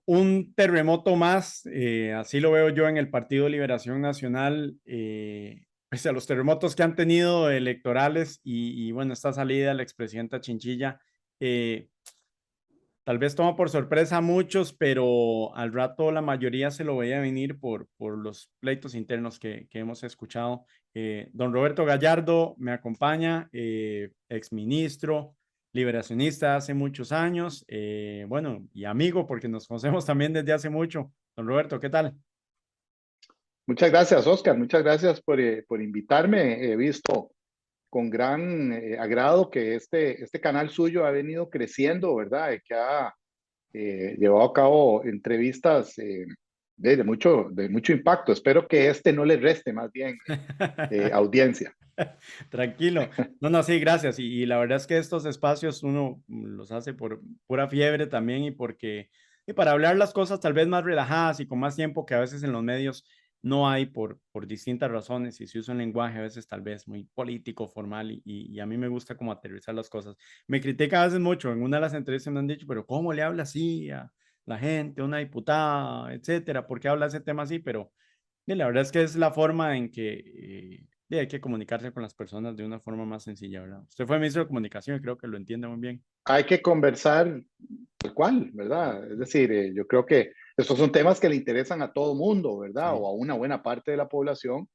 Un terremoto más, así lo veo yo en el Partido Liberación Nacional, pese a los terremotos que han tenido electorales y bueno, esta salida de la expresidenta Chinchilla, eh, tal vez toma por sorpresa a muchos, pero al rato la mayoría se lo veía venir por los pleitos internos que hemos escuchado. Don Roberto Gallardo me acompaña, exministro, liberacionista hace muchos años, bueno, y amigo porque nos conocemos también desde hace mucho. Don Roberto, ¿qué tal? Muchas gracias, Oscar. Muchas gracias por invitarme. He visto con gran agrado que este canal suyo ha venido creciendo, ¿verdad? Y que ha llevado a cabo entrevistas de mucho impacto. Espero que este no le reste más bien audiencia. Tranquilo. No, no, sí, gracias. Y la verdad es que estos espacios uno los hace por pura fiebre también y porque, y para hablar las cosas tal vez más relajadas y con más tiempo que a veces en los medios no hay por distintas razones y se usa un lenguaje a veces tal vez muy político, formal y a mí me gusta como aterrizar las cosas. Me critica a veces mucho, en una de las entrevistas me han dicho, pero ¿cómo le habla así a la gente, a una diputada, etcétera? ¿Por qué habla ese tema así? Pero la verdad es que es la forma en que hay que comunicarse con las personas de una forma más sencilla, ¿verdad? Usted fue ministro de comunicación y creo que lo entiende muy bien. Hay que conversar tal cual, ¿verdad? Es decir, yo creo que estos son temas que le interesan a todo mundo, ¿verdad? Sí, O a una buena parte de la población.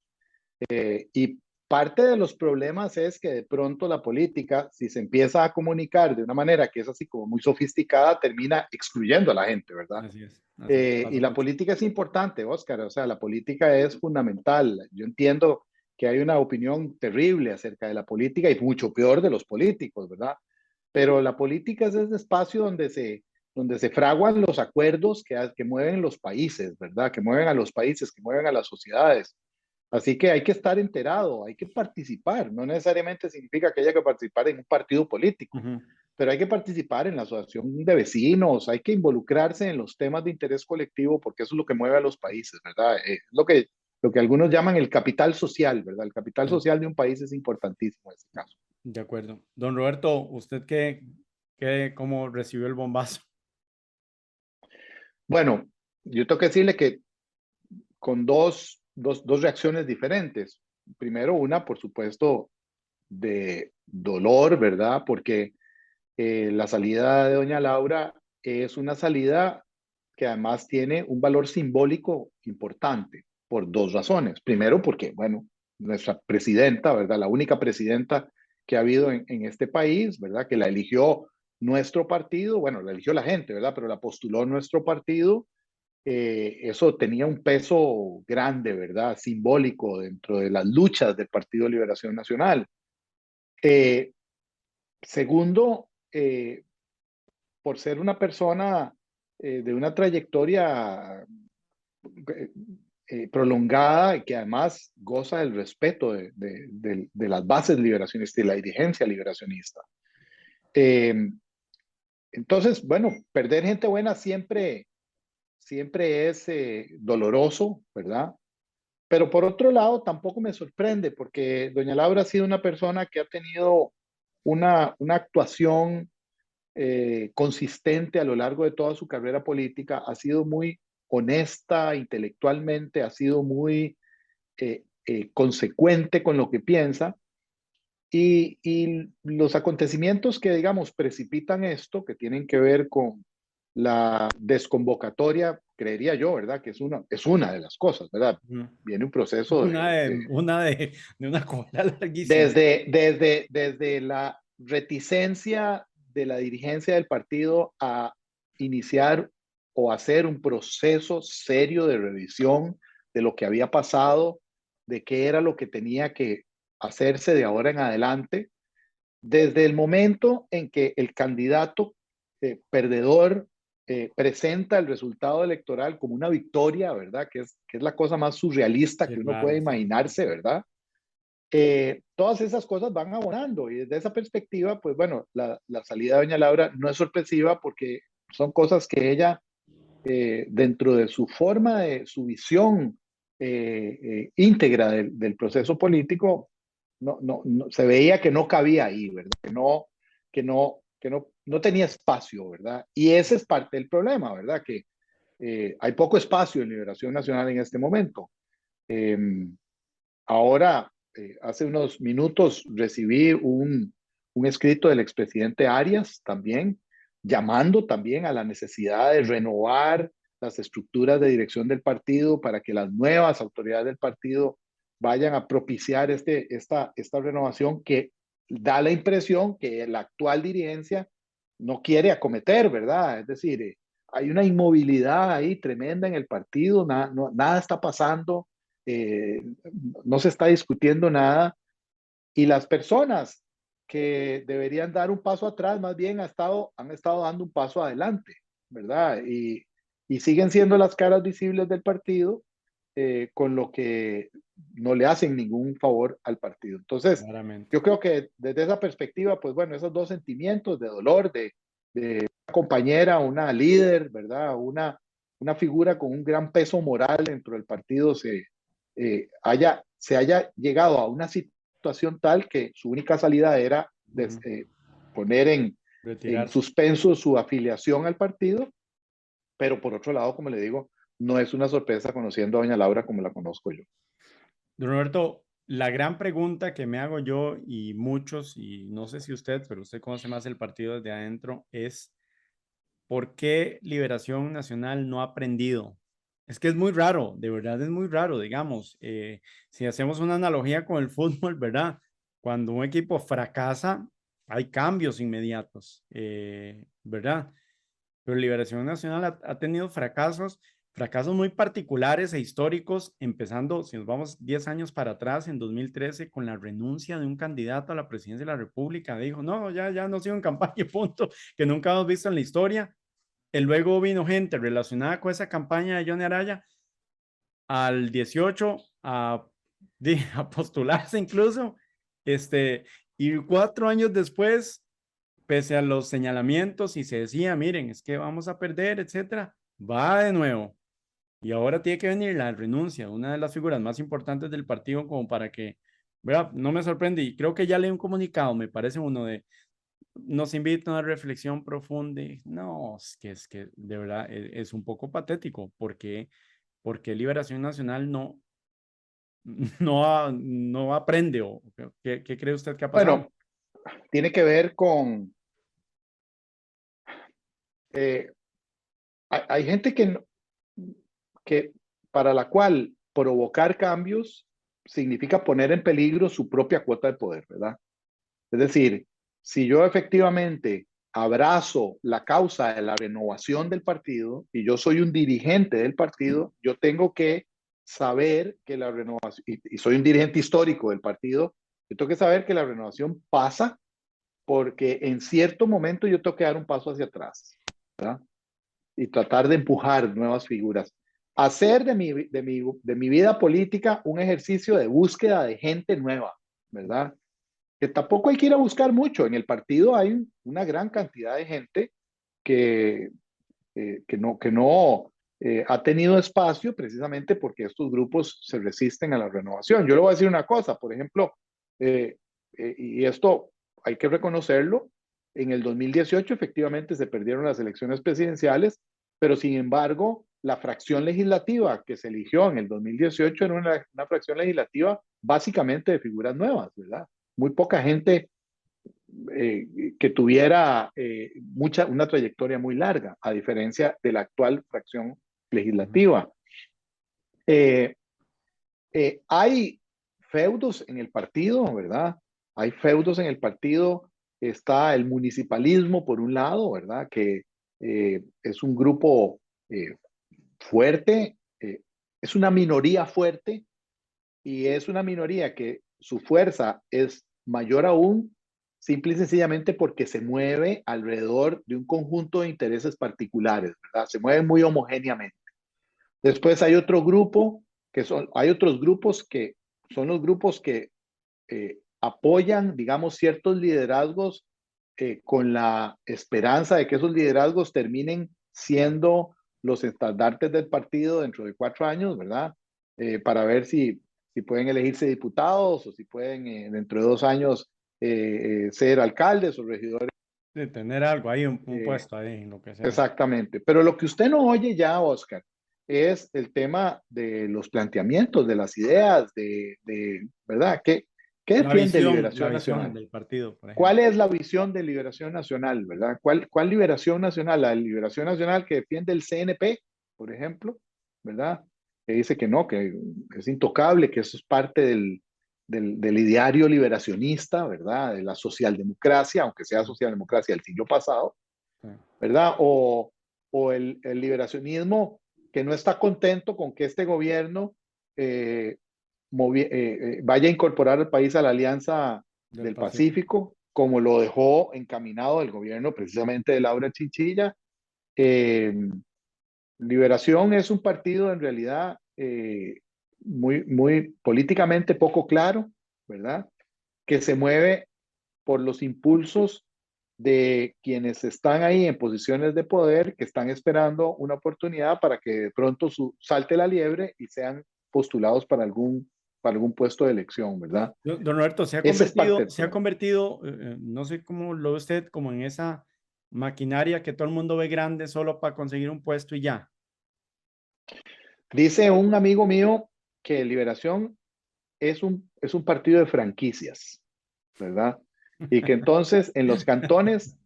Y parte de los problemas es que de pronto la política, si se empieza a comunicar de una manera que es así como muy sofisticada, termina excluyendo a la gente, ¿verdad? así es. Así es, Y pasa la mucho. política es importante, Oscar, o sea, la política es fundamental. Yo entiendo que hay una opinión terrible acerca de la política y mucho peor de los políticos, ¿verdad? Pero la política es ese espacio donde se fraguan los acuerdos que mueven los países, ¿verdad? Que mueven a los países, que mueven a las sociedades. Así que hay que estar enterado, hay que participar. No necesariamente significa que haya que participar en un partido político, Ujú. pero hay que participar en la asociación de vecinos, hay que involucrarse en los temas de interés colectivo porque eso es lo que mueve a los países, ¿verdad? Lo que algunos llaman el capital social, ¿verdad? El capital Sí, social de un país es importantísimo en este caso. de acuerdo. Don Roberto, ¿usted cómo recibió el bombazo? Bueno, yo tengo que decirle que con dos reacciones diferentes. Primero, una, por supuesto, de dolor, ¿verdad? Porque la salida de doña Laura es una salida que además tiene un valor simbólico importante por dos razones. Primero, porque, bueno, nuestra presidenta, ¿verdad? La única presidenta que ha habido en este país, ¿verdad? Que la eligió nuestro partido, bueno, la eligió la gente, ¿verdad? Pero la postuló nuestro partido. Eso tenía un peso grande, ¿verdad? Simbólico dentro de las luchas del Partido Liberación Nacional. Eh, Segundo, por ser una persona de una trayectoria eh, prolongada y que además goza del respeto de las bases liberacionistas y la dirigencia liberacionista. Eh, entonces, bueno, perder gente buena siempre es doloroso, ¿verdad? Pero por otro lado, tampoco me sorprende porque doña Laura ha sido una persona que ha tenido una actuación consistente a lo largo de toda su carrera política, ha sido muy honesta intelectualmente, ha sido muy consecuente con lo que piensa y los acontecimientos que, digamos, precipitan esto, que tienen que ver con la desconvocatoria, creería yo, ¿verdad? Que es una de las cosas, ¿verdad? Ujú. Viene un proceso De una cola larguísima. desde la reticencia de la dirigencia del partido a iniciar o hacer un proceso serio de revisión de lo que había pasado, de qué era lo que tenía que hacerse de ahora en adelante, desde el momento en que el candidato perdedor presenta el resultado electoral como una victoria, ¿verdad? Que es la cosa más surrealista Qué que uno puede raro, sí. imaginarse, ¿verdad? Todas esas cosas van abonando y desde esa perspectiva, pues bueno, la salida de doña Laura no es sorpresiva porque son cosas que ella, dentro de su forma, de su visión íntegra del proceso político, se veía que no cabía ahí, ¿verdad? Que no tenía espacio, ¿verdad? Y ese es parte del problema, ¿verdad? hay poco espacio en Liberación Nacional en este momento. Eh, Ahora, hace unos minutos recibí un escrito del expresidente Arias también, llamando también a la necesidad de renovar las estructuras de dirección del partido para que las nuevas autoridades del partido vayan a propiciar esta renovación que da la impresión que la actual dirigencia no quiere acometer, ¿verdad? Es decir, hay una inmovilidad ahí tremenda en el partido, nada está pasando, eh, no se está discutiendo nada y las personas que deberían dar un paso atrás más bien han estado dando un paso adelante, ¿verdad? Y siguen siendo las caras visibles del partido, con lo que no le hacen ningún favor al partido. Entonces, Claramente. yo creo que desde esa perspectiva, pues bueno, esos dos sentimientos de dolor, de una compañera, una líder, ¿verdad? Una figura con un gran peso moral dentro del partido se haya llegado a una situación tal que su única salida era poner en Retirarse. suspenso su afiliación al partido, pero por otro lado, como le digo, no es una sorpresa conociendo a doña Laura como la conozco yo. Don Roberto, la gran pregunta que me hago yo y muchos, y no sé si usted, pero usted conoce más el partido desde adentro, es ¿por qué Liberación Nacional no ha aprendido? Es que es muy raro, de verdad es muy raro, digamos. Si hacemos una analogía con el fútbol, ¿verdad? Cuando un equipo fracasa, hay cambios inmediatos, ¿verdad? Pero Liberación Nacional ha tenido fracasos, fracasos muy particulares e históricos, empezando, si nos vamos 10 años para atrás, en 2013, con la renuncia de un candidato a la presidencia de la República. Dijo, no, ya no sigo en campaña, punto, que nunca hemos visto en la historia. Y luego vino gente relacionada con esa campaña de Johnny Araya al 18 a postularse incluso, y 4 años después, pese a los señalamientos y se decía, miren, es que vamos a perder, etcétera, va de nuevo. Y ahora tiene que venir la renuncia, una de las figuras más importantes del partido, como para que, ¿verdad? No me sorprende. Y creo que ya leí un comunicado, me parece uno de, nos invita a una reflexión profunda. No, es que de verdad es un poco patético, porque Liberación Nacional no aprende, o ¿qué cree usted que ha pasado? Bueno, tiene que ver con, eh, hay gente que para la cual provocar cambios significa poner en peligro su propia cuota de poder, ¿verdad? Es decir, si yo efectivamente abrazo la causa de la renovación del partido y yo soy un dirigente del partido, yo tengo que saber que la renovación, y soy un dirigente histórico del partido, yo tengo que saber que la renovación pasa porque en cierto momento yo tengo que dar un paso hacia atrás, ¿verdad? Y tratar de empujar nuevas figuras. Hacer de mi vida política un ejercicio de búsqueda de gente nueva, ¿verdad? Que tampoco hay que ir a buscar mucho. En el partido hay una gran cantidad de gente que, que no ha tenido espacio precisamente porque estos grupos se resisten a la renovación. Yo le voy a decir una cosa, por ejemplo, eh, y esto hay que reconocerlo, en el 2018 efectivamente se perdieron las elecciones presidenciales, pero sin embargo la fracción legislativa que se eligió en el 2018 era una fracción legislativa básicamente de figuras nuevas, ¿verdad? Muy poca gente que tuviera una trayectoria muy larga, a diferencia de la actual fracción Ujú. legislativa. Eh, hay feudos en el partido, ¿verdad? Hay feudos en el partido. Está el municipalismo, por un lado, ¿verdad? Que es un grupo fuerte, es una minoría fuerte y es una minoría que su fuerza es mayor aún, simple y sencillamente porque se mueve alrededor de un conjunto de intereses particulares, ¿verdad? Se mueve muy homogéneamente. Después hay otro grupo, hay otros grupos que son los grupos que apoyan, digamos, ciertos liderazgos con la esperanza de que esos liderazgos terminen siendo los estandartes del partido dentro de 4 años, ¿verdad? Para ver si pueden elegirse diputados o si pueden dentro de 2 años ser alcaldes o regidores de tener algo ahí, un Eh, puesto ahí, en lo que sea. Exactamente. Pero lo que usted no oye ya, Oscar, es el tema de los planteamientos, de las ideas, ¿verdad? ¿Qué defiende La Liberación visión Nacional? del partido, por ¿Cuál ejemplo. es la visión de Liberación Nacional, verdad? ¿Cuál Liberación Nacional? La Liberación Nacional que defiende el CNP, por ejemplo, ¿verdad? Que dice que no, que es intocable, que eso es parte del ideario liberacionista, ¿verdad? De la socialdemocracia, aunque sea socialdemocracia del siglo pasado, Sí. ¿verdad? O el liberacionismo que no está contento con que este gobierno eh, vaya a incorporar al país a la Alianza Del del Pacífico. Pacífico, como lo dejó encaminado el gobierno precisamente de Laura Chinchilla. Eh, Liberación es un partido en realidad muy políticamente poco claro, ¿verdad? Que se mueve por los impulsos de quienes están ahí en posiciones de poder, que están esperando una oportunidad para que de pronto salte la liebre y sean postulados para algún puesto de elección, ¿verdad? Don Roberto, Ese es parte del se ha problema. convertido, no sé cómo lo ve usted, como en esa maquinaria que todo el mundo ve grande solo para conseguir un puesto y ya. Dice un amigo mío que Liberación es un partido de franquicias, ¿verdad? Y que entonces en los cantones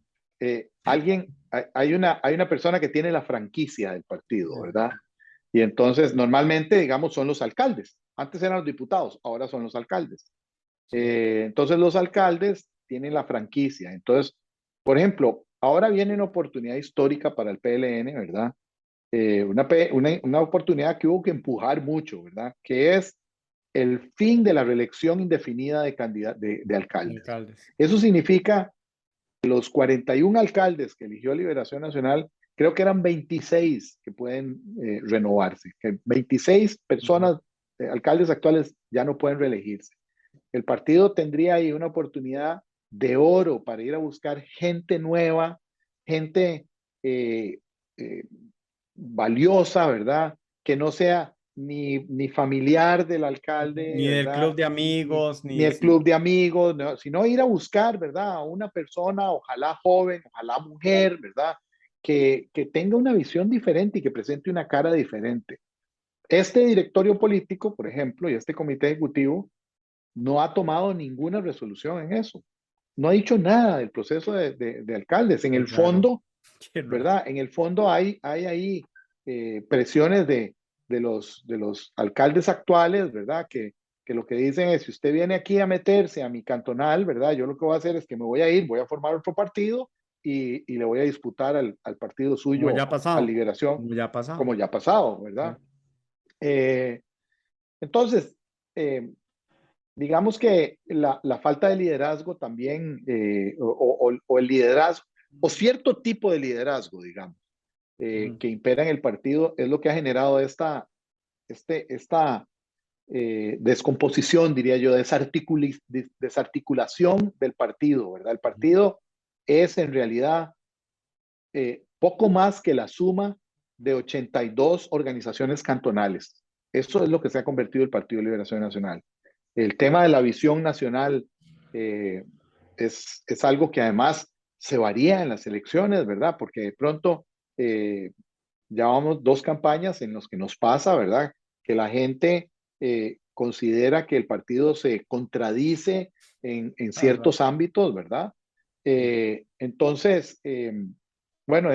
hay una persona que tiene la franquicia del partido, ¿verdad? Y entonces normalmente, digamos, son los alcaldes. Antes eran los diputados, ahora son los alcaldes. Sí, Entonces los alcaldes tienen la franquicia. Entonces, por ejemplo, ahora viene una oportunidad histórica para el PLN, ¿verdad? Una oportunidad que hubo que empujar mucho, ¿verdad? Que es el fin de la reelección indefinida de alcaldes. alcaldes. Eso significa que los 41 alcaldes que eligió Liberación Nacional, creo que eran 26 que pueden renovarse, que 26 Ujú. personas, alcaldes actuales, ya no pueden reelegirse. El partido tendría ahí una oportunidad de oro para ir a buscar gente nueva, gente eh, eh, valiosa, ¿verdad? Que no sea ni familiar del alcalde, Ni del ¿verdad? club de amigos, Ni ni el sí. club de amigos, no, sino ir a buscar, ¿verdad? A una persona, ojalá joven, ojalá mujer, ¿verdad? Que tenga una visión diferente y que presente una cara diferente. Este directorio político, por ejemplo, y este comité ejecutivo, no ha tomado ninguna resolución en eso. No ha dicho nada del proceso de alcaldes. En Qué el raro, fondo, qué raro. ¿verdad? En el fondo hay ahí presiones de los alcaldes actuales, ¿verdad? Que lo que dicen es, si usted viene aquí a meterse a mi cantonal, ¿verdad? Yo lo que voy a hacer es que me voy a ir, voy a formar otro partido y le voy a disputar al partido Como ya suyo ha a pasado, Liberación, como ya ha pasado. como ya ha pasado, Sí. ¿verdad? Eh, entonces, eh, digamos que la falta de liderazgo también, o el liderazgo, o cierto tipo de liderazgo, digamos Ujú. que impera en el partido es lo que ha generado esta descomposición, diría yo, desarticulación del partido, ¿verdad? El partido es en realidad poco más que la suma de 82 organizaciones cantonales. Eso es lo que se ha convertido el Partido de Liberación Nacional. El tema de la visión nacional eh, es algo que además se varía en las elecciones, ¿verdad? Porque de pronto llevamos dos campañas en las que nos pasa, ¿verdad? Que la gente considera que el partido se contradice en Ah, ciertos ámbitos, ¿verdad? Entonces, bueno,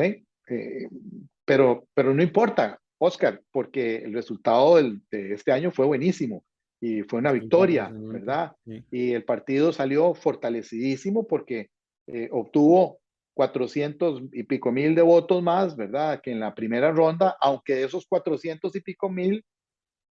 pero no importa, Oscar, porque el resultado de este año fue buenísimo y fue una sí, fue victoria, impresionante. ¿verdad? Sí. Y el partido salió fortalecidísimo porque obtuvo 400 y pico mil de votos más, ¿verdad? Que en la primera ronda, aunque de esos 400 y pico mil,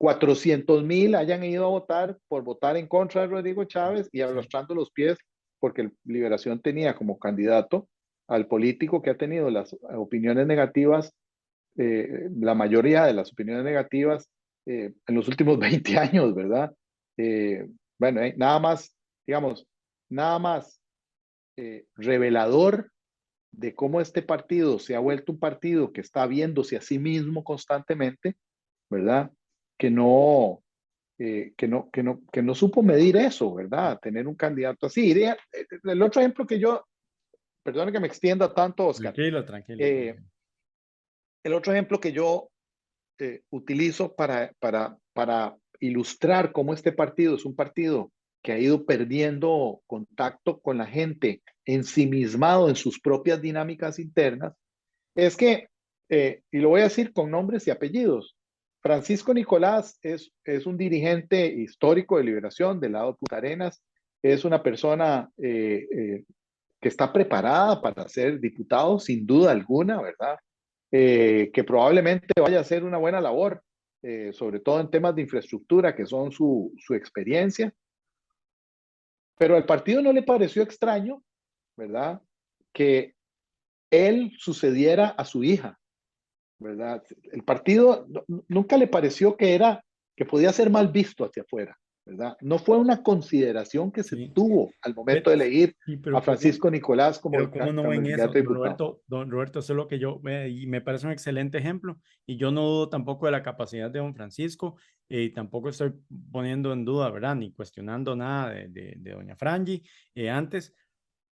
400.000 hayan ido a votar por votar en contra de Rodrigo Chávez y Sí. arrastrando los pies porque Liberación tenía como candidato al político que ha tenido las opiniones negativas, la mayoría de las opiniones negativas en los últimos 20 años, ¿verdad? Bueno, nada más, digamos, nada más revelador de cómo este partido se ha vuelto un partido que está viéndose a sí mismo constantemente, ¿verdad? Que no, que no supo medir eso, ¿verdad? Tener un candidato así. El otro ejemplo que yo perdone que me extienda tanto, Oscar. Tranquilo, tranquilo, Eh, tranquilo. el otro ejemplo que yo utilizo para ilustrar cómo este partido es un partido que ha ido perdiendo contacto con la gente, ensimismado en sus propias dinámicas internas, es que, y lo voy a decir con nombres y apellidos, Francisco Nicolás es un dirigente histórico de Liberación del lado de Punta Arenas, es una persona que está preparada para ser diputado, sin duda alguna, ¿verdad? Que probablemente vaya a hacer una buena labor, sobre todo en temas de infraestructura, que son su experiencia, pero al partido no le pareció extraño, ¿verdad? Que él sucediera a su hija, ¿verdad? El partido nunca le pareció que podía ser mal visto hacia afuera, ¿verdad? No fue una consideración que se Sí. tuvo al momento de Ve- elegir Sí, a Francisco Nicolás pero cómo no como el ven eso, candidato a diputado. Don Roberto, eso es lo que yo, y me parece un excelente ejemplo, y yo no dudo tampoco de la capacidad de don Francisco, y tampoco estoy poniendo en duda, ¿verdad? Ni cuestionando nada de doña Frangi antes,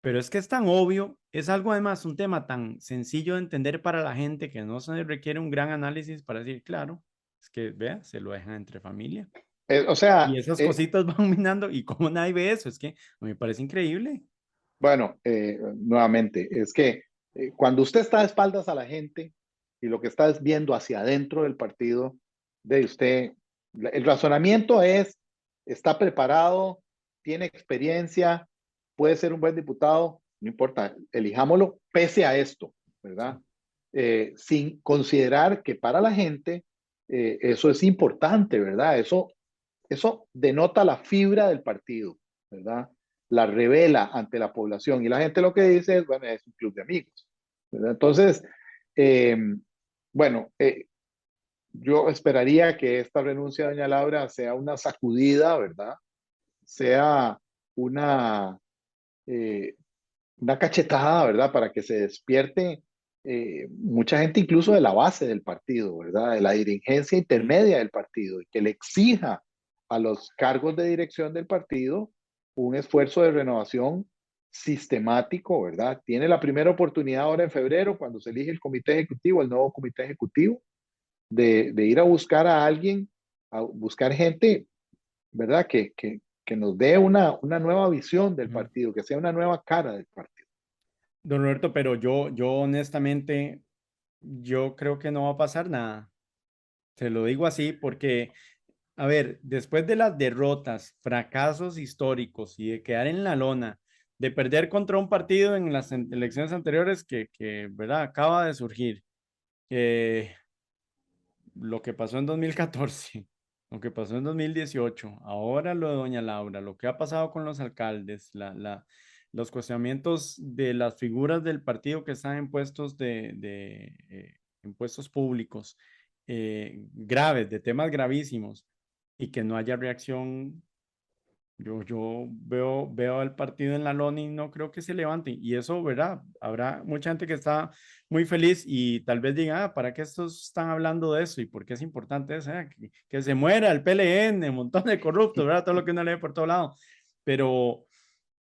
pero es que es tan obvio, es algo además, un tema tan sencillo de entender para la gente que no se requiere un gran análisis para decir, claro, es que, vea, se lo dejan entre familia. O sea, Y esas cositas van minando, y cómo nadie ve eso, es que a mí me parece increíble. bueno, nuevamente, es que cuando usted está de espaldas a la gente y lo que está es viendo hacia adentro del partido, de usted, el razonamiento es, está preparado, tiene experiencia, puede ser un buen diputado, no importa, elijámoslo pese a esto, ¿verdad? Sí. Sin considerar que para la gente eso es importante, ¿verdad? Eso denota la fibra del partido, ¿verdad? La revela ante la población y la gente lo que dice es, bueno, es un club de amigos, ¿verdad? Entonces, eh, bueno, yo esperaría que esta renuncia de doña Laura sea una sacudida, ¿verdad? Sea una, eh, una cachetada, ¿verdad? Para que se despierte mucha gente incluso de la base del partido, ¿verdad? De la dirigencia Sí. intermedia del partido y que le exija a los cargos de dirección del partido un esfuerzo de renovación sistemático, ¿verdad? Tiene la primera oportunidad ahora en febrero, cuando se elige el comité ejecutivo, el nuevo comité ejecutivo, de ir a buscar a alguien, a buscar gente, ¿verdad? Que nos dé una nueva visión del Ujú. partido, que sea una nueva cara del partido. Don Roberto, pero yo honestamente, yo creo que no va a pasar nada. Se lo digo así porque, a ver, después de las derrotas, fracasos históricos y de quedar en la lona, de perder contra un partido en las elecciones anteriores ¿verdad? Acaba de surgir, eh, lo que pasó en 2014, lo que pasó en 2018, ahora lo de doña Laura, lo que ha pasado con los alcaldes, los cuestionamientos de las figuras del partido que están en puestos en puestos públicos graves, de temas gravísimos, y que no haya reacción. Yo veo al partido en la lona y no creo que se levanten. Y eso, ¿verdad? Habrá mucha gente que está muy feliz y tal vez diga, ah, ¿para qué estos están hablando de eso? ¿Y por qué es importante eso? Que se muera el PLN, un montón de corruptos, ¿verdad? Todo lo que uno lee por todo lado. Pero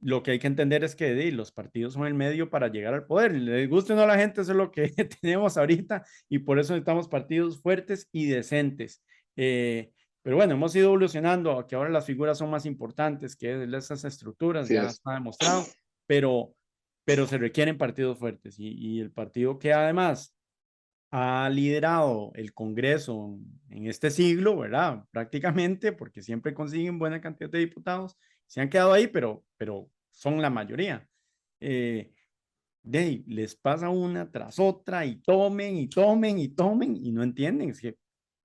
lo que hay que entender es que los partidos son el medio para llegar al poder. Les guste o no a la gente, eso es lo que tenemos ahorita y por eso necesitamos partidos fuertes y decentes. Pero bueno, hemos ido evolucionando a que ahora las figuras son más importantes que esas estructuras, Así ya es. está demostrado, pero, pero se requieren partidos fuertes y el partido que además ha liderado el Congreso en este siglo, ¿verdad? Prácticamente, porque siempre consiguen buena cantidad de diputados, se han quedado ahí, pero son la mayoría. Eh, les pasa una tras otra y tomen y tomen y tomen y no entienden. Es que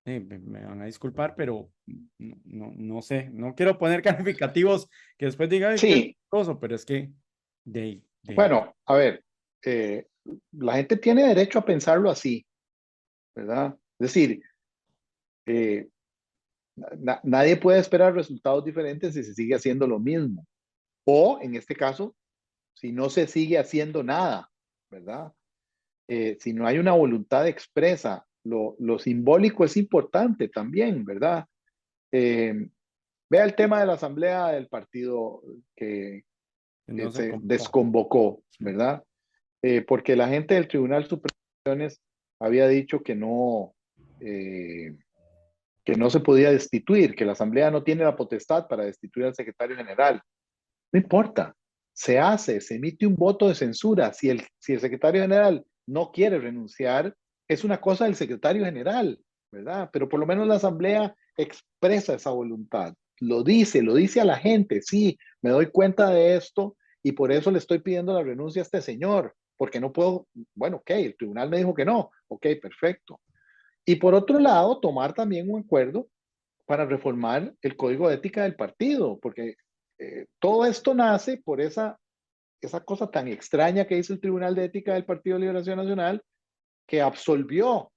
me van a disculpar, pero no sé, no quiero poner calificativos que después digan, ay, qué Sí, cosa, pero es que de, bueno, a ver, eh, la gente tiene derecho a pensarlo así, ¿verdad? Es decir, eh, nadie puede esperar resultados diferentes si se sigue haciendo lo mismo. O, en este caso, si no se sigue haciendo nada, ¿verdad? Si no hay una voluntad expresa, lo simbólico es importante también, ¿verdad? Eh, Vea el tema de la asamblea del partido que no se se convocó. desconvocó, ¿verdad? porque la gente del Tribunal Supremo había dicho que no se podía destituir, que la Asamblea no tiene la potestad para destituir al secretario general. No importa, se emite un voto de censura. Si el secretario general no quiere renunciar, es una cosa del secretario general, ¿verdad? Pero por lo menos la Asamblea expresa esa voluntad, lo dice a la gente, sí, me doy cuenta de esto y por eso le estoy pidiendo la renuncia a este señor, porque no puedo, bueno, ok, el tribunal me dijo que no, ok, perfecto. Y por otro lado, tomar también un acuerdo para reformar el código de ética del partido, porque todo esto nace por esa cosa tan extraña que hizo el Tribunal de Ética del Partido de Liberación Nacional, que absolvió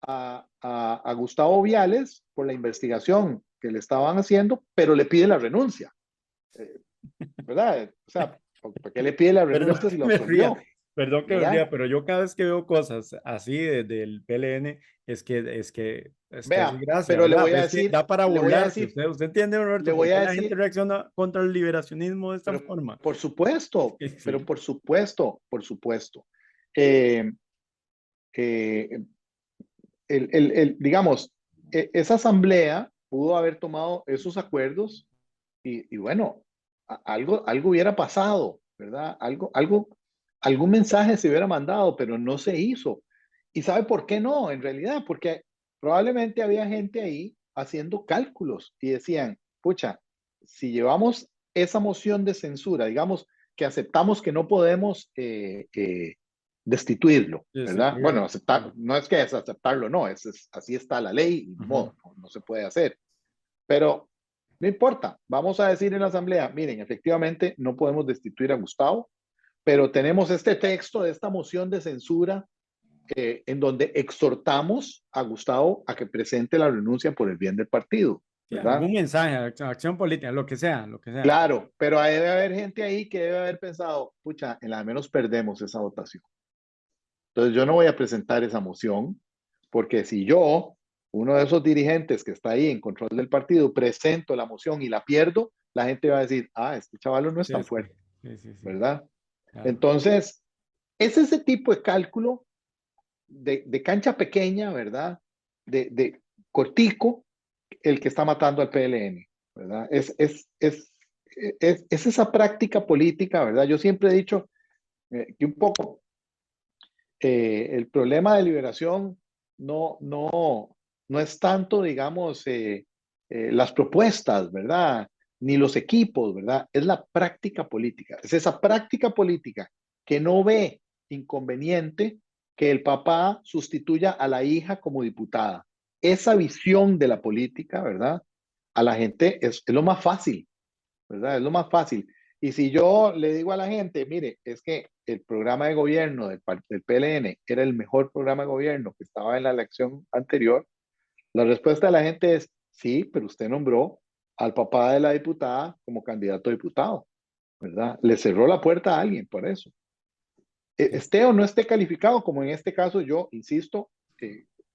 a Gustavo Viales por la investigación que le estaban haciendo, pero le pide la renuncia, ¿verdad? O sea, ¿por qué le pide la Perdón renuncia si que lo me ría, absolvió? perdón que me ¿Verdad? ría, pero yo cada vez que veo cosas así del PLN, es que es Vea, gracia, pero ¿verdad? Es que da para le voy a burlarse. decir, ¿Usted entiende, le Roberto, por voy qué a la gente decir, reacciona contra el liberacionismo de esta pero forma? por supuesto, Sí, pero sí, por supuesto, por supuesto. Eh, eh, digamos, esa asamblea pudo haber tomado esos acuerdos y bueno, algo hubiera pasado, ¿verdad? Algún mensaje se hubiera mandado, pero no se hizo. ¿Y sabe por qué no? En realidad, porque probablemente había gente ahí haciendo cálculos y decían, pucha, si llevamos esa moción de censura, digamos que aceptamos que no podemos destituirlo, ¿verdad? Bueno, destituirlo. aceptar, no es que es aceptarlo, no, así está la ley y Ajá. modo, no se puede hacer. Pero no importa, vamos a decir en la asamblea, miren, efectivamente no podemos destituir a Gustavo, pero tenemos este texto de esta moción de censura en donde exhortamos a Gustavo a que presente la renuncia por el bien del partido, Sí, ¿verdad? algún mensaje, acción política, lo que sea, lo que sea. Claro, pero debe haber gente ahí que debe haber pensado, pucha, en la menos perdemos esa votación. Entonces yo no voy a presentar esa moción, porque si yo, uno de esos dirigentes que está ahí en control del partido, presento la moción y la pierdo, la gente va a decir, ah, este chaval no es Sí, tan sí, fuerte, sí, sí, sí, ¿verdad? claro. Entonces, es ese tipo de cálculo de cancha pequeña, ¿verdad? De cortico, el que está matando al PLN, ¿verdad? Es esa práctica política, ¿verdad? Yo siempre he dicho que un poco el problema de liberación no es tanto, digamos, las propuestas, ¿verdad? Ni los equipos, ¿verdad? Es la práctica política. Es esa práctica política que no ve inconveniente que el papá sustituya a la hija como diputada. Esa visión de la política, ¿verdad? A la gente es lo más fácil, ¿verdad? Es lo más fácil. Y si yo le digo a la gente, mire, es que el programa de gobierno del PLN era el mejor programa de gobierno que estaba en la elección anterior, la respuesta de la gente es, sí, pero usted nombró al papá de la diputada como candidato a diputado, ¿verdad? Le cerró la puerta a alguien por eso. Esté o no esté calificado, como en este caso yo insisto,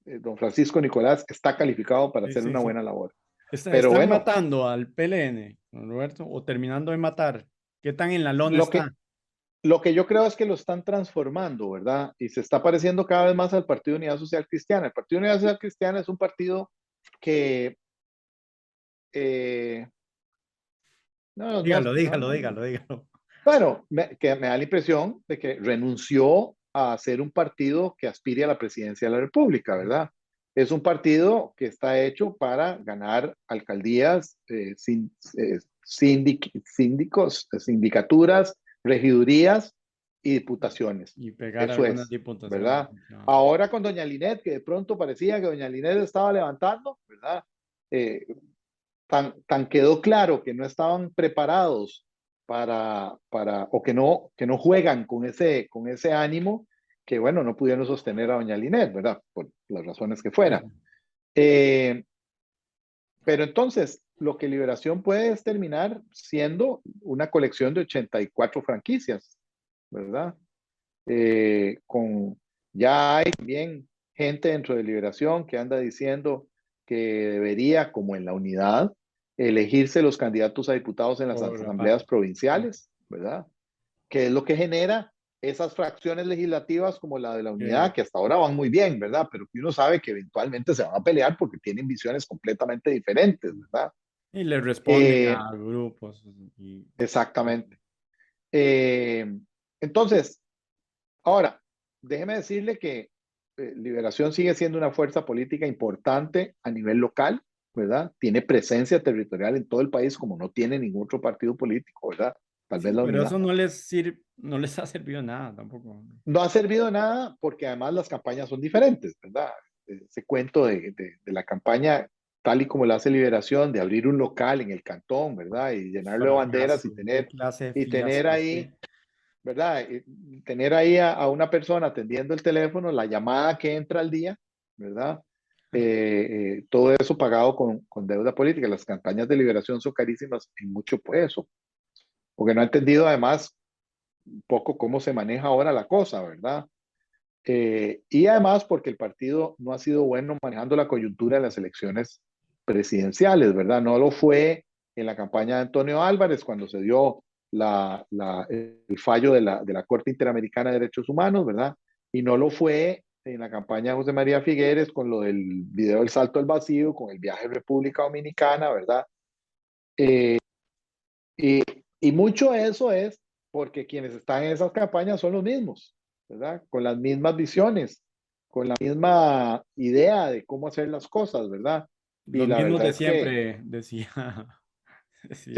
don Francisco Nicolás está calificado para Sí, hacer sí, una sí. buena labor. Pero Están bueno, matando al PLN, don Roberto, o terminando de matar. ¿Qué tan en la lona lo está? que, Lo que yo creo es que lo están transformando, ¿verdad? Y se está pareciendo cada vez más al Partido Unidad Social Cristiana. El Partido Unidad Social Cristiana es un partido que, eh, Dígalo, dígalo, dígalo, dígalo. bueno, que me da la impresión de que renunció a ser un partido que aspire a la presidencia de la República, ¿verdad? Es un partido que está hecho para ganar alcaldías, síndicos, sindicaturas, regidurías y diputaciones. Y pegar Eso algunas es, diputaciones. ¿verdad? Ahora con doña Linet, que de pronto parecía que doña Linet estaba levantando, ¿verdad? Eh, tan quedó claro que no estaban preparados o que no juegan con ese ánimo, que bueno, no pudieron sostener a doña Linet, ¿verdad? Por las razones que Sí, fueran. Eh, pero entonces, lo que Liberación puede es terminar siendo una colección de 84 franquicias, ¿verdad? Con, ya hay también gente dentro de Liberación que anda diciendo que debería, como en la unidad, elegirse los candidatos a diputados en las por asambleas aparte. provinciales, ¿verdad? Que es lo que genera esas fracciones legislativas como la de la que- unidad, que hasta ahora van muy bien, ¿verdad? Pero que uno sabe que eventualmente se van a pelear porque tienen visiones completamente diferentes, ¿verdad? y le responden Eh, a grupos y exactamente. Eh, entonces, ahora, déjeme decirle que Liberación sigue siendo una fuerza política importante a nivel local, ¿verdad? Tiene presencia territorial en todo el país como no tiene ningún otro partido político, ¿verdad? Tal vez sí, la pero unidad. eso no les sirve, no les ha servido nada tampoco. No ha servido de nada porque además las campañas son diferentes, ¿verdad? Ese cuento de la campaña tal y como la hace Liberación, de abrir un local en el cantón, ¿verdad? Y llenarlo de banderas Fracaso, qué clase de y tener fiasco, ahí, sí. ¿verdad? Y tener ahí a una persona atendiendo el teléfono, la llamada que entra al día, ¿verdad? Todo eso pagado con deuda política. Las campañas de Liberación son carísimas en mucho peso, porque no ha entendido además un poco cómo se maneja ahora la cosa, ¿verdad? Y además porque el partido no ha sido bueno manejando la coyuntura de las elecciones presidenciales, ¿verdad? No lo fue en la campaña de Antonio Álvarez cuando se dio el fallo de la Corte Interamericana de Derechos Humanos, ¿verdad? Y no lo fue en la campaña de José María Figueres con lo del video del salto al vacío, con el viaje a República Dominicana, ¿verdad? Y, y mucho de eso es porque quienes están en esas campañas son los mismos, ¿verdad? Con las mismas visiones, con la misma idea de cómo hacer las cosas, ¿verdad? Y Los la mismos verdad de es que siempre, decía, decía sí,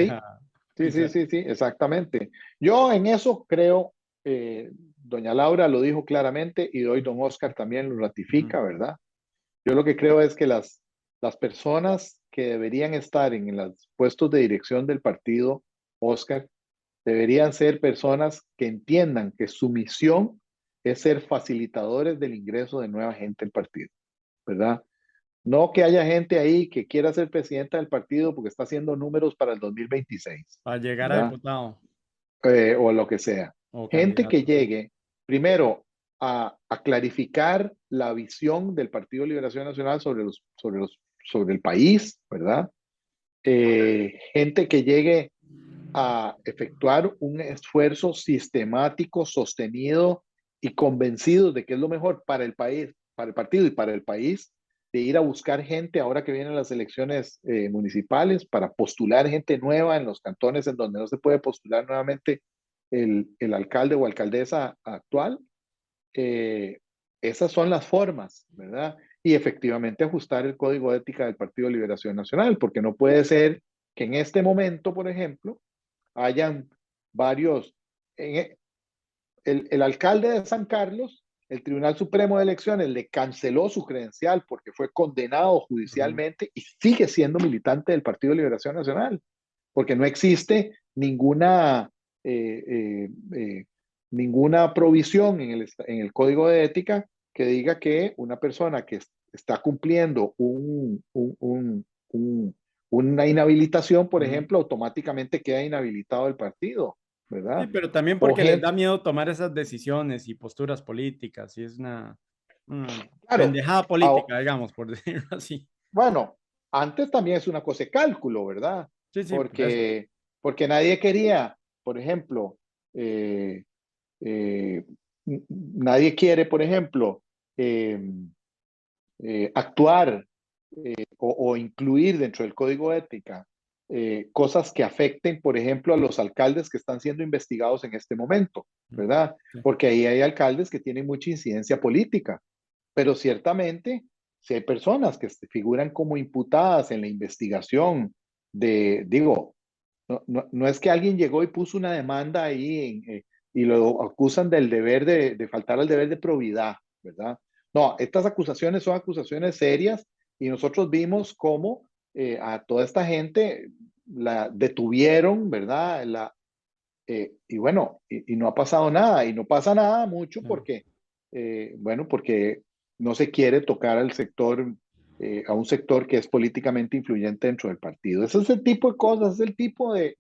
Pizarro. sí, exactamente. Yo en eso creo, doña Laura lo dijo claramente y hoy don Oscar también lo Ujú. ratifica, ¿verdad? Yo lo que creo es que las personas que deberían estar en los puestos de dirección del partido, Oscar, deberían ser personas que entiendan que su misión es ser facilitadores del ingreso de nueva gente al partido, ¿verdad? No que haya gente ahí que quiera ser presidenta del partido porque está haciendo números para el 2026, Para llegar a ¿verdad? diputado O lo que sea. o Gente que candidato, sí. llegue, primero, a clarificar la visión del Partido de Liberación Nacional sobre el país, ¿verdad? Gente que llegue a efectuar un esfuerzo sistemático, sostenido y convencido de que es lo mejor para el país, para el partido y para el país, de ir a buscar gente ahora que vienen las elecciones municipales para postular gente nueva en los cantones en donde no se puede postular nuevamente el alcalde o alcaldesa actual. eh, Esas son las formas, ¿verdad? Y efectivamente ajustar el código de ética del Partido de Liberación Nacional, porque no puede ser que en este momento, por ejemplo, hayan varios. El alcalde de San Carlos, el Tribunal Supremo de Elecciones le canceló su credencial porque fue condenado Ujú. judicialmente y sigue siendo militante del Partido de Liberación Nacional, porque no existe eh, eh, eh, ninguna provisión en el código de ética que diga que una persona que está cumpliendo una inhabilitación, por Ujú. ejemplo, automáticamente queda inhabilitado del partido, Sí, ¿verdad? pero también O porque les gente, da miedo tomar esas decisiones y posturas políticas, y es una claro, pendejada a- política, digamos, por decirlo así. bueno, antes también es una cosa de cálculo, ¿verdad? Sí, sí, por eso. Porque nadie quería, por ejemplo, eh, eh, nadie quiere, por ejemplo, eh, actuar o incluir dentro del código de ética cosas que afecten, por ejemplo, a los alcaldes que están siendo investigados en este momento, Ujú. ¿verdad? Sí. Porque ahí hay alcaldes que tienen mucha incidencia política, pero ciertamente si hay personas que figuran como imputadas en la investigación digo, no es que alguien llegó y puso una demanda ahí y lo acusan del deber de faltar al deber de probidad, ¿verdad? No, estas acusaciones son acusaciones serias y nosotros vimos cómo a toda esta gente la detuvieron, ¿verdad? Y bueno, y no ha pasado nada, y no pasa nada mucho Claro. porque, bueno, porque no se quiere tocar al sector, a un sector que es políticamente influyente dentro del partido. Ese es el tipo de cosas, es el tipo de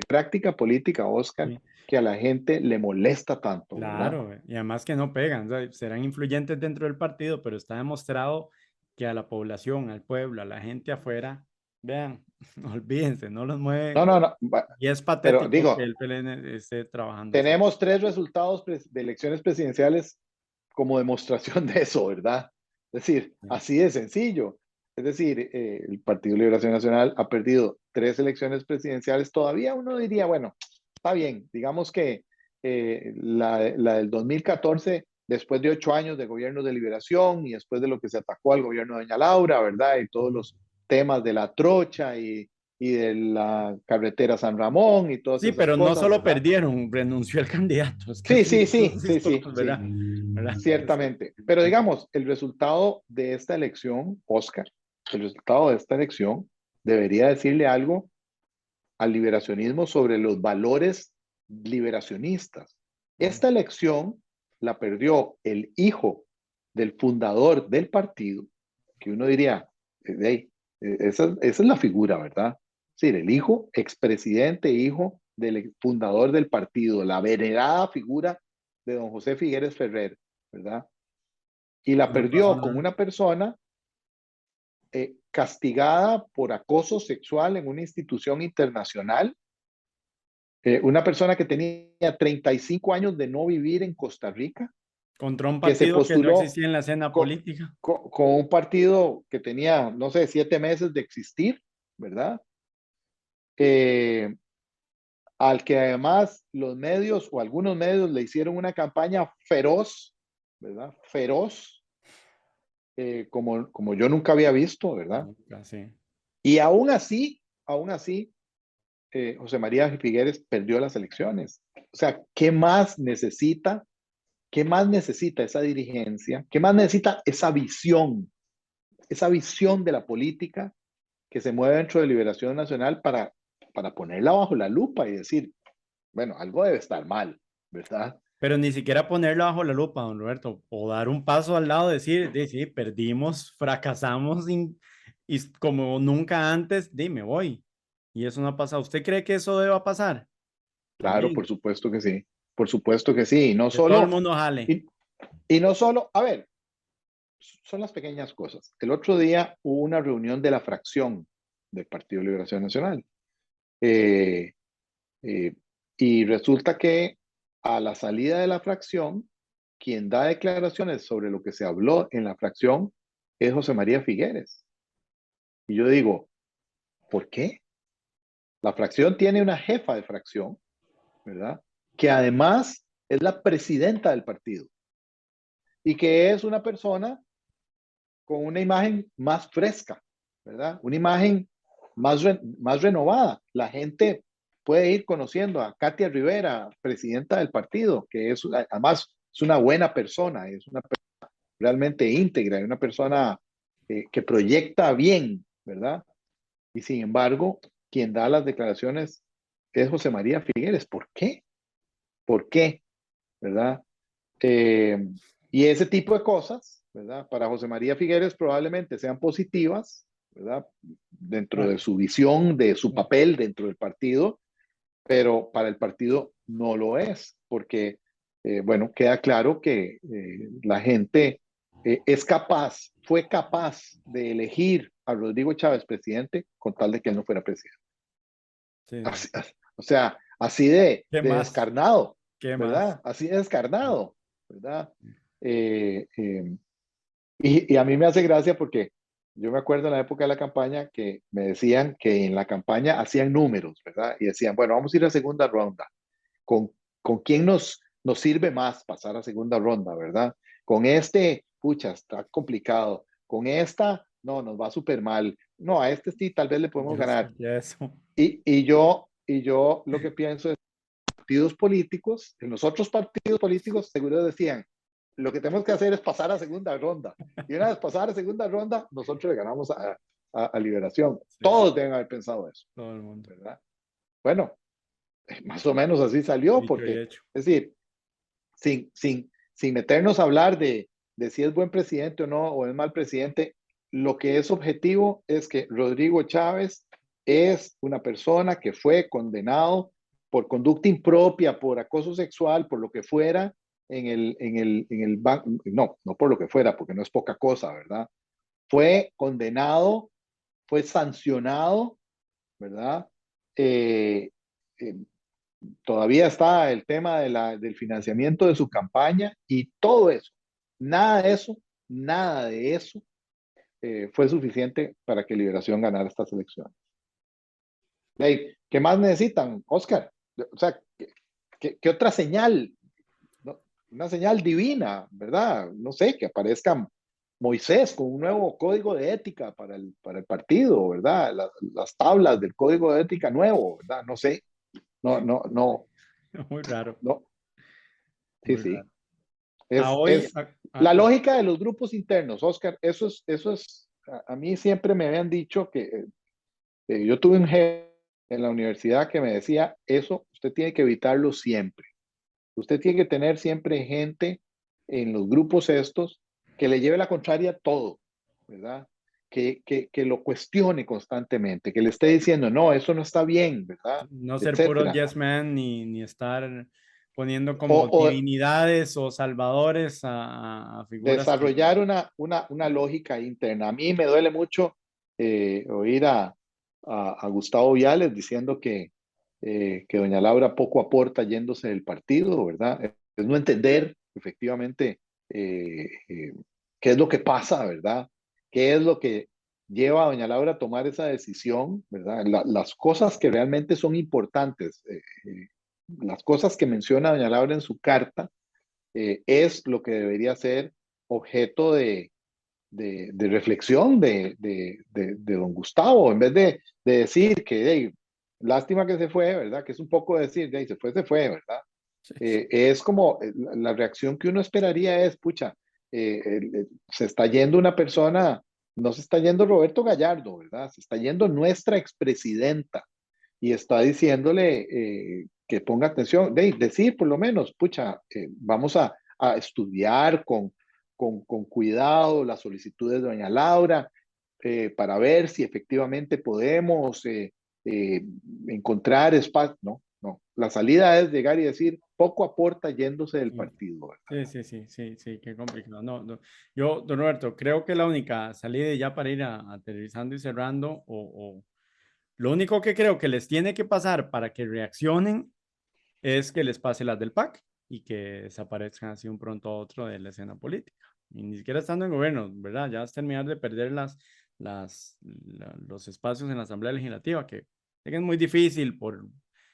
práctica política, Oscar, Sí. que a la gente le molesta tanto, ¿verdad? Claro, y además que no pegan, o sea, serán influyentes dentro del partido, pero está demostrado que a la población, al pueblo, a la gente afuera, Vean, olvídense, no los mueve. No, no, no. Y es Pero patético que digo, el PLN esté trabajando así. tenemos tres resultados de elecciones presidenciales como demostración de eso, ¿verdad? Es decir, Sí. así de sencillo. Es decir, el Partido Liberación Nacional ha perdido tres elecciones presidenciales. Todavía uno diría, bueno, está bien, digamos que la del 2014, después de 8 años de gobierno de liberación y después de lo que se atacó al gobierno de doña Laura, ¿verdad? Y todos los temas de la trocha y de la carretera San Ramón y todas Sí, esas pero no cosas, solo ¿verdad? perdieron, renunció el candidato. Es que Sí, así sí, son sí, sí, sí, chistosos, ¿verdad? sí, ¿Verdad? ciertamente. Pero digamos, el resultado de esta elección, Oscar, el resultado de esta elección debería decirle algo al liberacionismo sobre los valores liberacionistas. Esta elección la perdió el hijo del fundador del partido, que uno diría, hey, esa es la figura, ¿verdad? Sí, el hijo, expresidente, hijo del fundador del partido, la venerada figura de don José Figueres Ferrer, ¿verdad? Y la Y no pasó perdió con nada. una persona castigada por acoso sexual en una institución internacional, una persona que tenía 35 años de no vivir en Costa Rica, Contra un que se partido que no postuló existía en la escena con, política. con un partido que tenía, no sé, 7 meses de existir, ¿verdad? Eh, Al que además los medios o algunos medios le hicieron una campaña feroz, ¿verdad? Feroz, como yo nunca había visto, ¿verdad? Nunca, sí. Y aún así, José María Figueres perdió las elecciones. O sea, ¿qué más necesita? ¿Qué más necesita esa dirigencia? ¿Qué más necesita esa visión? Esa visión de la política que se mueve dentro de Liberación Nacional para ponerla bajo la lupa y decir, bueno, algo debe estar mal, ¿verdad? Pero ni siquiera ponerlo bajo la lupa, don Roberto, o dar un paso al lado, decir, sí, perdimos, fracasamos y como nunca antes, dime, voy. Y eso no ha pasado. ¿Usted cree que eso deba pasar? Claro, También, por supuesto que sí. Por supuesto que sí. que todo el mundo jale. Y, y no solo, a ver, son las pequeñas cosas. El otro día hubo una reunión de la fracción del Partido de Liberación Nacional. Eh, eh, y resulta que a la salida de la fracción, quien da declaraciones sobre lo que se habló en la fracción es José María Figueres. Y yo digo, ¿por qué? La fracción tiene una jefa de fracción, ¿verdad? Que además es la presidenta del partido y que es una persona con una imagen más fresca, ¿verdad? Una imagen más renovada. La gente puede ir conociendo a Katia Rivera, presidenta del partido, que es además es una buena persona, es una persona realmente íntegra, es una persona que proyecta bien, ¿verdad? Y sin embargo, quien da las declaraciones es José María Figueres. ¿Por qué? ¿Por qué? ¿Verdad? Eh, y ese tipo de cosas, ¿verdad? Para José María Figueres probablemente sean positivas, ¿verdad? Dentro Ah, de su visión, de su sí. papel dentro del partido, pero para el partido no lo es, porque, bueno, queda claro que la gente es capaz, fue capaz de elegir a Rodrigo Chávez presidente con tal de que él no fuera presidente. Sí, sí. Así, o sea, así de, ¿Qué de más? descarnado, ¿Qué más? ¿verdad? Así de descarnado, ¿verdad? Eh, eh, y a mí me hace gracia porque yo me acuerdo en la época de la campaña que me decían que en la campaña hacían números, ¿verdad? Y decían, bueno, vamos a ir a segunda ronda. ¿Con, con quién nos sirve más pasar a segunda ronda, ¿verdad? Con este, pucha, está complicado. Con esta, no, nos va súper mal. No, a este sí, tal vez le podemos Yo ganar. escuché eso. Y yo lo que pienso es partidos políticos, en los otros partidos políticos seguro decían, lo que tenemos que hacer es pasar a segunda ronda. Y una vez pasar a segunda ronda, nosotros le ganamos a Liberación. Sí, Todos deben haber pensado eso, todo el mundo. ¿verdad? Bueno, más o menos así salió, Dicho y porque, hecho. es decir, sin meternos a hablar de si es buen presidente o no, o es mal presidente, lo que es objetivo es que Rodrigo Chávez es una persona que fue condenado por conducta impropia, por acoso sexual, por lo que fuera, en el banco, no por lo que fuera, porque no es poca cosa, ¿verdad? Fue condenado fue sancionado, ¿verdad? Eh, eh, Todavía está el tema del financiamiento de su campaña y todo eso, nada de eso fue suficiente para que Liberación ganara estas elecciones. Hey, ¿qué más necesitan, Oscar? O sea, ¿qué otra señal? ¿No? Una señal divina, ¿verdad? No sé, que aparezca Moisés con un nuevo código de ética para el partido, ¿verdad? Las tablas del código de ética nuevo, ¿verdad? No sé, no, Muy raro, no, sí, muy sí. raro. A hoy, Es la lógica de los grupos internos, Oscar, eso es, a mí siempre me habían dicho que yo tuve un jefe en la universidad que me decía, eso usted tiene que evitarlo siempre. Usted tiene que tener siempre gente en los grupos estos que le lleve la contraria a todo, ¿verdad? Que lo cuestione constantemente, que le esté diciendo, no, eso no está bien, ¿verdad? no ser puro Etcétera. yes man ni estar poniendo O, como o divinidades o salvadores a figuras que... desarrollar una lógica interna. A mí me duele mucho oír a Gustavo Viales diciendo que doña Laura poco aporta yéndose del partido, ¿verdad? Es no entender efectivamente qué es lo que pasa, ¿verdad? ¿Qué es lo que lleva a doña Laura a tomar esa decisión, ¿verdad? Las cosas que realmente son importantes, las cosas que menciona doña Laura en su carta, es lo que debería ser objeto de reflexión de don Gustavo, en vez de decir que hey, lástima que se fue, ¿verdad? Que es un poco decir, hey, se fue, ¿verdad? Es como la reacción que uno esperaría es, pucha, se está yendo una persona, no se está yendo Roberto Gallardo, ¿verdad? Se está yendo nuestra expresidenta y está diciéndole que ponga atención, decir por lo menos, pucha, vamos a estudiar con cuidado las solicitudes de doña Laura para ver si efectivamente podemos eh, encontrar espacio. No, no. La salida es llegar y decir, poco aporta yéndose del Sí, partido, ¿verdad? sí, qué complicado. No, no. Yo, don Roberto, creo que la única salida y ya para ir aterrizando y cerrando, lo único que creo que les tiene que pasar para que reaccionen es que les pase las del PAC y que desaparezcan así un pronto a otro de la escena política. Y ni siquiera estando en gobierno, ¿verdad? Ya es terminar de perder los espacios en la Asamblea Legislativa, que sé que es muy difícil por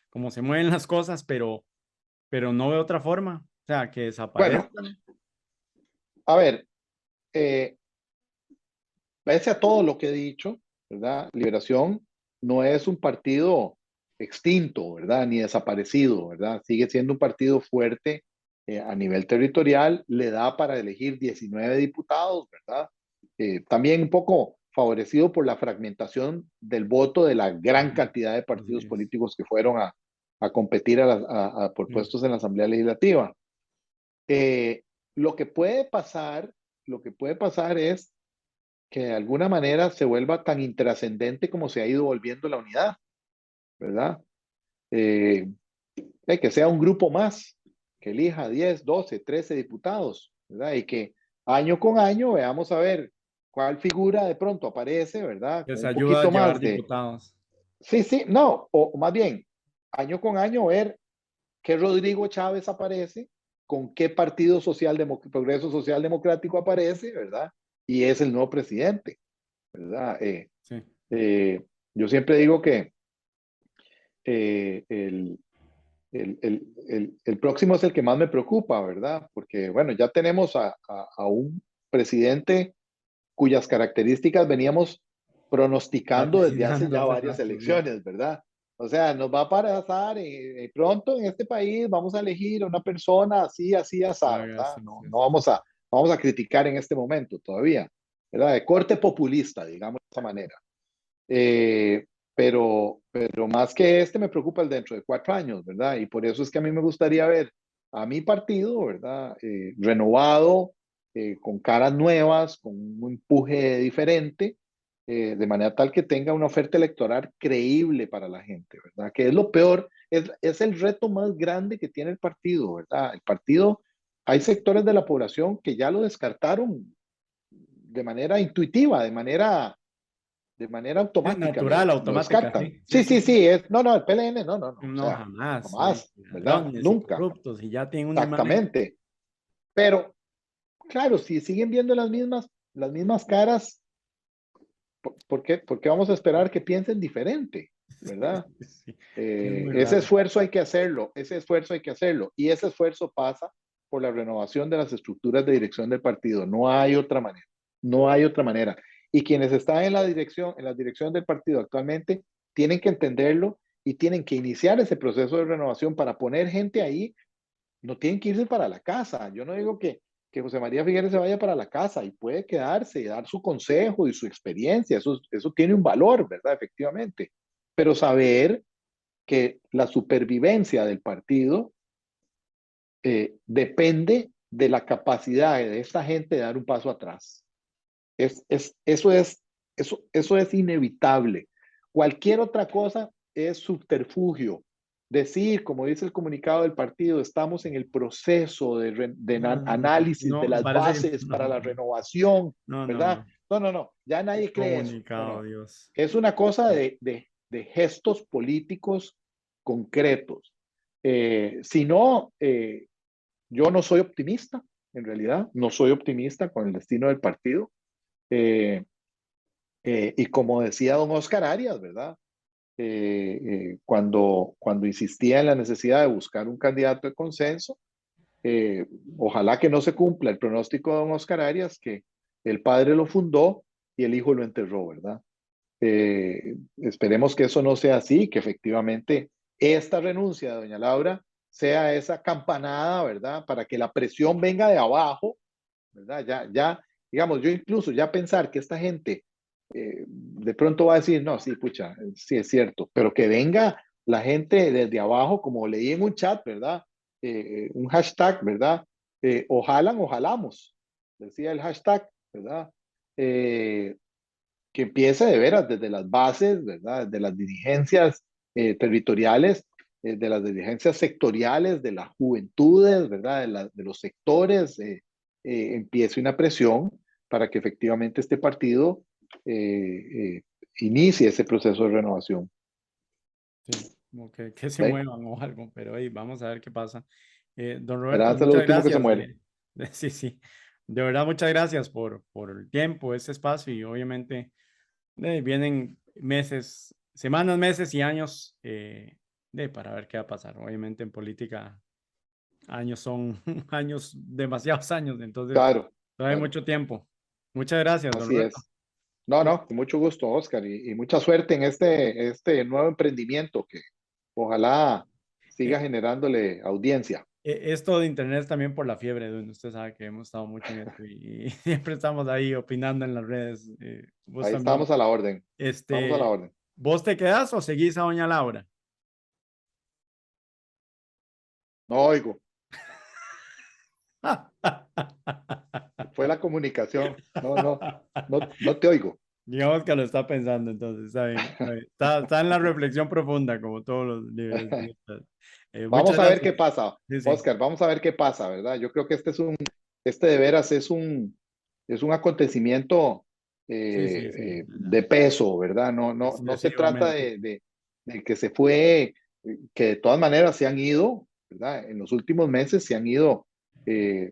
cómo se mueven las cosas, pero no veo otra forma. O sea, que Bueno, desaparezcan. a ver, eh, pese a todo lo que he dicho, ¿verdad? Liberación no es un partido extinto, ¿verdad? Ni desaparecido, ¿verdad? Sigue siendo un partido fuerte a nivel territorial, le da para elegir 19 diputados, ¿verdad? También un poco favorecido por la fragmentación del voto de la gran cantidad de Así partidos es. políticos que fueron a competir por Mm. puestos en la Asamblea Legislativa. Eh, lo que puede pasar, lo que puede pasar es que de alguna manera se vuelva tan intrascendente como se ha ido volviendo la unidad, ¿verdad? Eh, que sea un grupo más, que elija 10, 12, 13 diputados, ¿verdad? Y que año con año veamos a ver cuál figura de pronto aparece, ¿verdad? Con Les un ayuda a poquito llevar más de, diputados. sí, sí, no, o más bien, año con año ver qué Rodrigo Chávez aparece, con qué Partido Social Progreso Social Democrático aparece, ¿verdad? Y es el nuevo presidente, ¿verdad? Sí. Eh, yo siempre digo que eh, el, el próximo es el que más me preocupa, ¿verdad? Porque, bueno, ya tenemos a un presidente cuyas características veníamos pronosticando desde hace Vaticinando ya hace varias rato, sí. elecciones, ¿verdad? O sea, nos va a pasar pronto en este país, vamos a elegir a una persona así, así, así, Haga, ¿verdad? sí, No, sí, no sí. vamos a criticar en este momento todavía, ¿verdad? De corte populista, digamos de esa manera. Eh, pero más que este me preocupa el dentro de 4 años, ¿verdad? Y por eso es que a mí me gustaría ver a mi partido, ¿verdad? Renovado, con caras nuevas, con un empuje diferente, de manera tal que tenga una oferta electoral creíble para la gente, ¿verdad? Que es lo peor, es el reto más grande que tiene el partido, ¿verdad? El partido, hay sectores de la población que ya lo descartaron de manera intuitiva, de manera de manera Es automática natural, lo automática, descartan. sí, sí, Sí, sí. sí, sí, no, no, el PLN, no, no, no, o No, sea, jamás. jamás, ¿verdad? Ladrones y Nunca, corruptos, y ya tienen una imagen. exactamente. Pero, claro, si siguen viendo las mismas caras, ¿por qué vamos a esperar que piensen diferente, verdad? Sí, es muy Ese raro. esfuerzo hay que hacerlo, ese esfuerzo hay que hacerlo, y ese esfuerzo pasa por la renovación de las estructuras de dirección del partido. No hay otra manera, no hay otra manera. Y quienes están en la dirección del partido actualmente, tienen que entenderlo y tienen que iniciar ese proceso de renovación para poner gente ahí. No tienen que irse para la casa. Yo no digo que José María Figueres se vaya para la casa, y puede quedarse y dar su consejo y su experiencia. Eso tiene un valor, ¿verdad? Efectivamente. Pero saber que la supervivencia del partido depende de la capacidad de esta gente de dar un paso atrás. Eso es inevitable. Cualquier otra cosa es subterfugio. Decir, como dice el comunicado del partido, estamos en el proceso de No, no, no, análisis de no, me las parece que bases para no, la renovación, no, no, ¿verdad? no. No, no, no, ya Qué nadie cree eso. No, comunicado, no. Dios. Es una cosa de gestos políticos concretos. Si no, yo no soy optimista, en realidad, no soy optimista con el destino del partido. Eh, y como decía don Oscar Arias, ¿verdad? Cuando insistía en la necesidad de buscar un candidato de consenso, eh, ojalá que no se cumpla el pronóstico de don Oscar Arias, que el padre lo fundó y el hijo lo enterró, ¿verdad? Esperemos que eso no sea así, que efectivamente esta renuncia de doña Laura sea esa campanada, ¿verdad? Para que la presión venga de abajo, ¿verdad? Digamos, yo incluso ya pensar que esta gente de pronto va a decir, no, sí, pucha, sí es cierto, pero que venga la gente desde abajo, como leí en un chat, ¿verdad? Un hashtag, ¿verdad? Ojalan, ojalamos, decía el hashtag, ¿verdad? Que empiece de veras desde las bases, ¿verdad? De las dirigencias territoriales, de las dirigencias sectoriales, de las juventudes, ¿verdad? De los sectores, empiece una presión para que efectivamente este partido inicie ese proceso de renovación. Sí, como que se ¿Ve? muevan o algo, pero ahí vamos a ver qué pasa. Don Roberto, Será hasta lo muchas último que se gracias. muere. Sí, sí, de verdad, muchas gracias por el tiempo, este espacio y obviamente vienen meses, semanas, meses y años para ver qué va a pasar. Obviamente en política años son años, demasiados años, entonces Claro, todavía hay claro, mucho tiempo. Muchas gracias, don así Roberto. es. No, no, con mucho gusto, Oscar, y mucha suerte en este nuevo emprendimiento que ojalá siga Eh, generándole audiencia. Esto de internet es también por la fiebre, donde usted sabe que hemos estado mucho en esto y siempre estamos ahí opinando en las redes. Vos Ahí también. estamos a la orden. Estamos a la Este, orden. ¿Vos te quedás o seguís a doña Laura? No oigo. Fue la comunicación. No, no, no, no te oigo. Digamos que lo está pensando, entonces, está bien. Está bien. Está en la reflexión profunda, como todos los libros. Muchas Vamos a ver gracias. qué pasa, Sí, sí, Oscar. Vamos a ver qué pasa, ¿verdad? Yo creo que este de veras es un acontecimiento sí, sí, sí. de peso, ¿verdad? No, no, no se trata Excesivamente. de que se fue, que de todas maneras se han ido, ¿verdad? En los últimos meses se han ido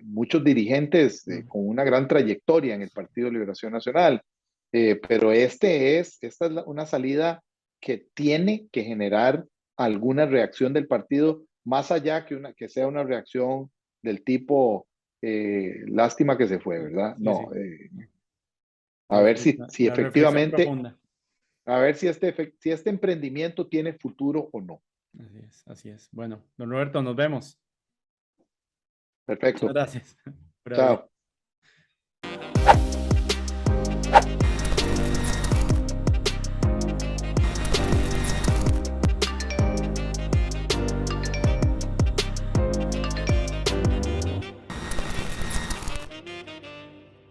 muchos dirigentes Mm, con una gran trayectoria en el Partido de Liberación Nacional, pero esta es una salida que tiene que generar alguna reacción del partido, más allá que sea una reacción del tipo lástima que se fue, ¿verdad? sí, No, sí. a No, ver sí, si la reflexión efectivamente, profunda. a ver si este emprendimiento tiene futuro o no. Así es, así es. Bueno, don Roberto, nos vemos. Muchas Perfecto. gracias. Pura vida. Chao.